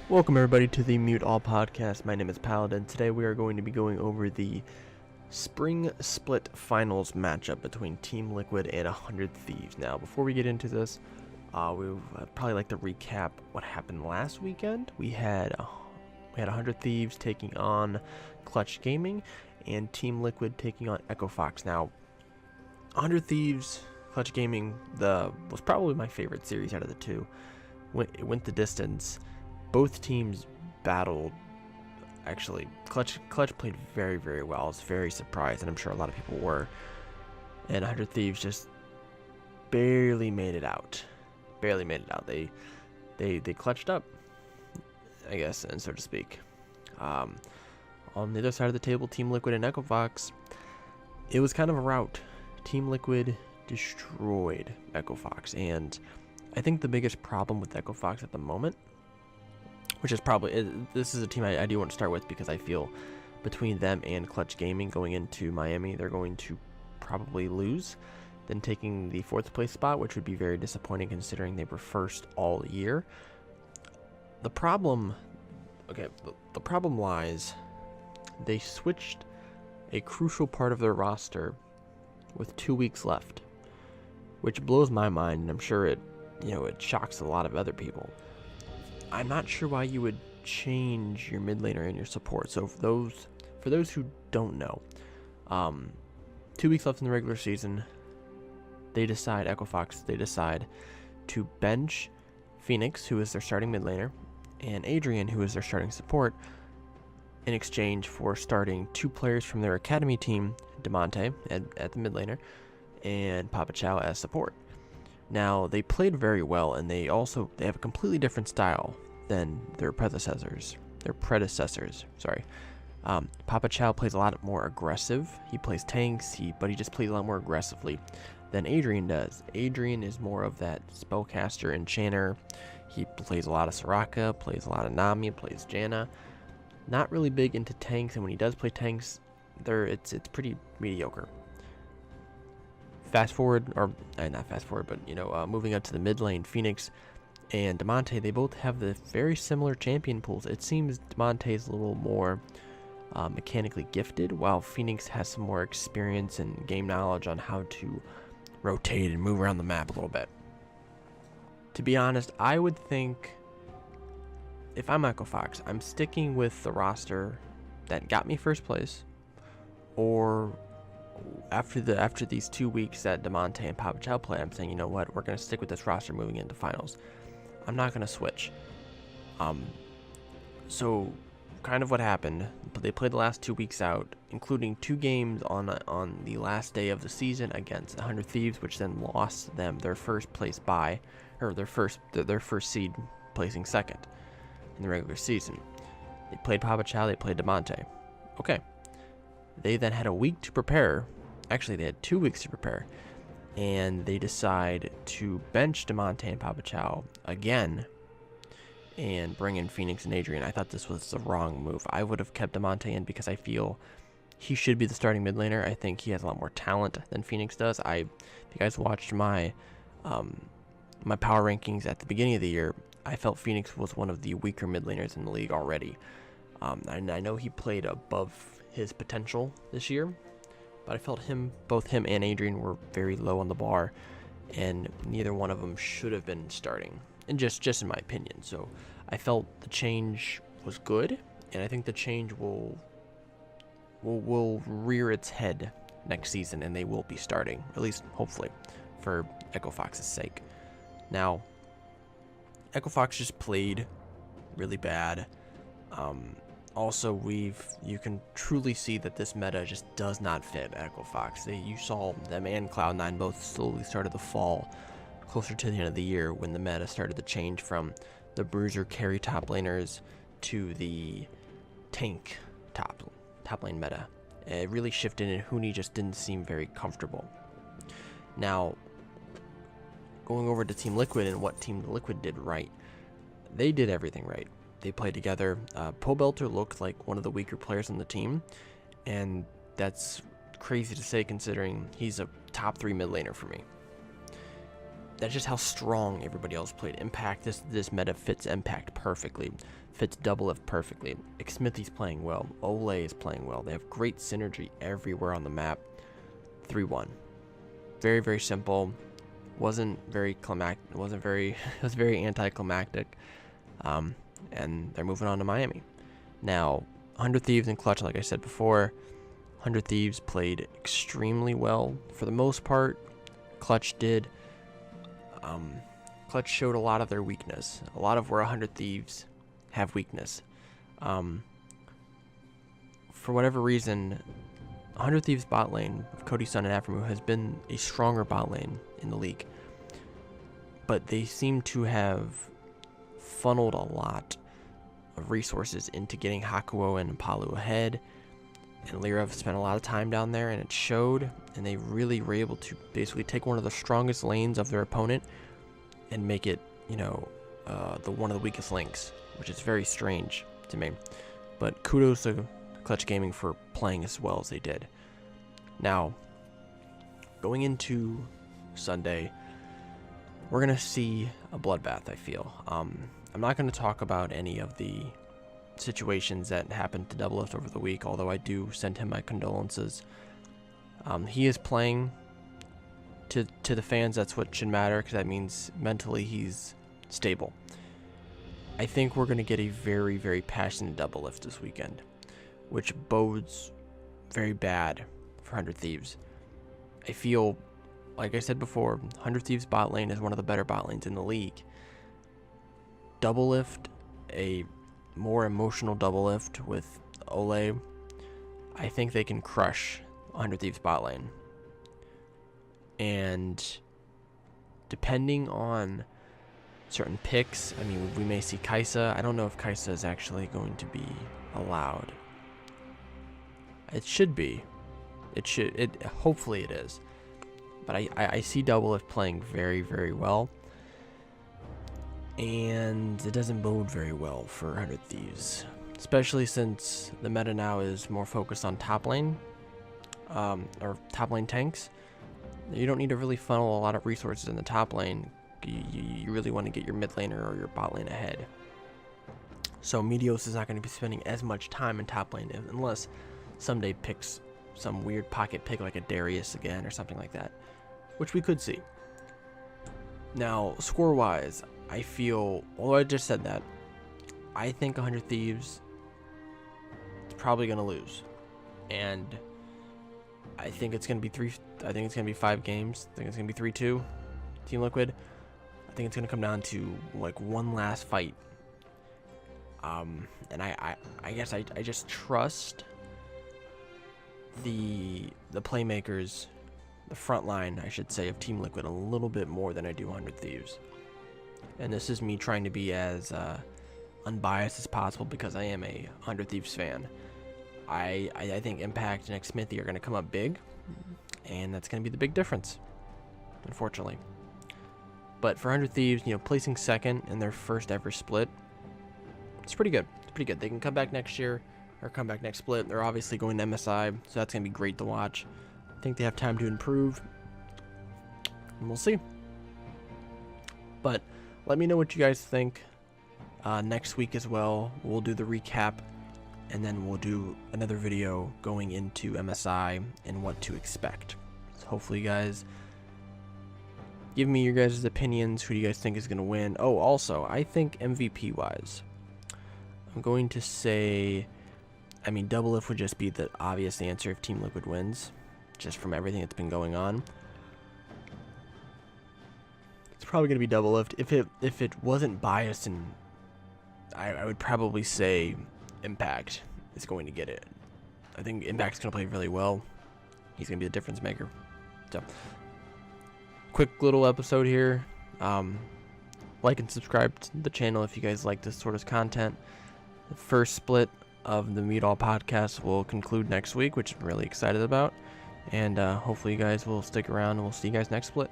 Welcome everybody to the Mute All podcast. My name is Paladin. Today we are going to be going over the Spring Split Finals matchup between Team Liquid and 100 Thieves. Now, before we get into this, we would probably like to recap what happened last weekend. We had 100 Thieves taking on Clutch Gaming and Team Liquid taking on Echo Fox. Now, 100 Thieves, Clutch Gaming was probably my favorite series out of the two. It went the distance. Both teams battled. Actually, Clutch played very, very well. I was very surprised, and I'm sure a lot of people were. And 100 Thieves just barely made it out. Barely made it out. They clutched up, I guess, and so to speak. On the other side of the table, Team Liquid and Echo Fox, it was kind of a rout. Team Liquid destroyed Echo Fox, and I think the biggest problem with Echo Fox at the moment, which is probably, this is a team I do want to start with because I feel between them and Clutch Gaming going into Miami, they're going to probably lose, then taking the 4th place spot, which would be very disappointing considering they were first all year. The problem lies, they switched a crucial part of their roster with 2 weeks left, which blows my mind, and I'm sure it shocks a lot of other people. I'm not sure why you would change your mid laner and your support. So for those who don't know, 2 weeks left in the regular season, Echo Fox decide to bench Phoenix, who is their starting mid laner, and Adrian, who is their starting support, in exchange for starting 2 players from their academy team, Demonte at the mid laner, and Papa Chow as support. Now, they played very well, and they have a completely different style than their predecessors. Papa Chow plays a lot more aggressive. He plays tanks, but he just plays a lot more aggressively than Adrian does. Adrian is more of that spellcaster enchanter. He plays a lot of Soraka, plays a lot of Nami, plays Janna. Not really big into tanks, and when he does play tanks, it's pretty mediocre. Moving up to the mid lane, Phoenix and Demonte, they both have the very similar champion pools. It seems Demonte is a little more mechanically gifted, while Phoenix has some more experience and game knowledge on how to rotate and move around the map a little bit. To be honest, I would think if I'm Echo Fox, I'm sticking with the roster that got me first place, or after these 2 weeks that Demonte and Papa Chow play, I'm saying, you know what, we're going to stick with this roster moving into finals. I'm not going to switch. So kind of what happened, they played the last 2 weeks out, including 2 games on the last day of the season against 100 Thieves, which then lost them their first place bye, or their first seed placing second in the regular season. They played Papa Chow, they played Demonte. Okay. They then had a week to prepare. Actually, they had 2 weeks to prepare. And they decide to bench Demonte and Papa Chow again and bring in Phoenix and Adrian. I thought this was the wrong move. I would have kept Demonte in because I feel he should be the starting mid laner. I think he has a lot more talent than Phoenix does. If you guys watched my power rankings at the beginning of the year, I felt Phoenix was one of the weaker mid laners in the league already. And I know he played above his potential this year, but I felt both him and Adrian were very low on the bar, and neither one of them should have been starting, and just in my opinion. So I felt the change was good, and I think the change will rear its head next season, and they will be starting, at least hopefully, for Echo Fox's sake. Now, Echo Fox just played really bad. Also, you can truly see that this meta just does not fit Echo Fox. You saw them and Cloud9 both slowly started to fall closer to the end of the year when the meta started to change from the bruiser carry top laners to the tank top lane meta. It really shifted, and Huni just didn't seem very comfortable. Now, going over to Team Liquid and what Team Liquid did right, they did everything right. They played together. Pobelter looked like one of the weaker players on the team, and that's crazy to say considering he's a top 3 mid laner for me. that's just how strong everybody else played. Impact, this meta fits Impact perfectly, fits Doublelift perfectly. Xmithy's playing well. Ole is playing well. They have great synergy everywhere on the map. 3-1. Very, very simple. Wasn't very climactic. It was very anticlimactic. And they're moving on to Miami. Now, 100 Thieves and Clutch, like I said before, 100 Thieves played extremely well for the most part. Clutch did. Clutch showed a lot of their weakness. A lot of where 100 Thieves have weakness. For whatever reason, 100 Thieves bot lane of Cody Sun and Aframu has been a stronger bot lane in the league. But they seem to have funneled a lot of resources into getting Hakuo and Palu ahead. And Lyra spent a lot of time down there, and it showed. And they really were able to basically take one of the strongest lanes of their opponent and make it, one of the weakest links, which is very strange to me. But kudos to Clutch Gaming for playing as well as they did. Now, going into Sunday, we're going to see a bloodbath, I feel. I'm not going to talk about any of the situations that happened to Doublelift over the week, although I do send him my condolences. He is playing to the fans. That's what should matter, because that means mentally he's stable. I think we're going to get a very, very passionate Doublelift this weekend, which bodes very bad for 100 Thieves. I feel, like I said before, 100 Thieves bot lane is one of the better bot lanes in the league. Doublelift, a more emotional Doublelift with Ole, I think they can crush 100 Thieves bot lane. And depending on certain picks, I mean, we may see Kaisa. I don't know if Kaisa is actually going to be allowed. It should be. Hopefully it is. But I see Doublelift playing very, very well. And it doesn't bode very well for 100 Thieves. Especially since the meta now is more focused on top lane. Or top lane tanks. You don't need to really funnel a lot of resources in the top lane. You really want to get your mid laner or your bot lane ahead. So Meteos is not going to be spending as much time in top lane unless someday picks some weird pocket pick like a Darius again or something like that, which we could see. Now, score-wise, I feel, although I just said that, I think 100 Thieves is probably going to lose. And I think it's going to be I think it's going to be 5 games. I think it's going to be 3-2 Team Liquid. I think it's going to come down to like one last fight. And I guess I just trust the playmakers, the front line, I should say, of Team Liquid a little bit more than I do 100 Thieves. And this is me trying to be as unbiased as possible because I am a 100 Thieves fan. I think Impact and Xmithy are going to come up big, and that's going to be the big difference, unfortunately. But for 100 Thieves, placing second in their first ever split, it's pretty good. It's pretty good. They can come back next year or come back next split. They're obviously going to MSI, so that's going to be great to watch. I think they have time to improve, and we'll see. But let me know what you guys think. Next week as well, we'll do the recap, and then we'll do another video going into MSI and what to expect. So hopefully you guys give me your guys' opinions. Who do you guys think is going to win? Oh, also, I think MVP wise, I'm going to say, Doublelift would just be the obvious answer if Team Liquid wins, just from everything that's been going on. It's probably going to be Doublelift. If it wasn't biased, and I would probably say Impact is going to get it. I think Impact's going to play really well. He's going to be the difference maker. So, quick little episode here. Like and subscribe to the channel if you guys like this sort of content. The first split of the Meet All podcast will conclude next week, which I'm really excited about. And hopefully you guys will stick around, and we'll see you guys next split.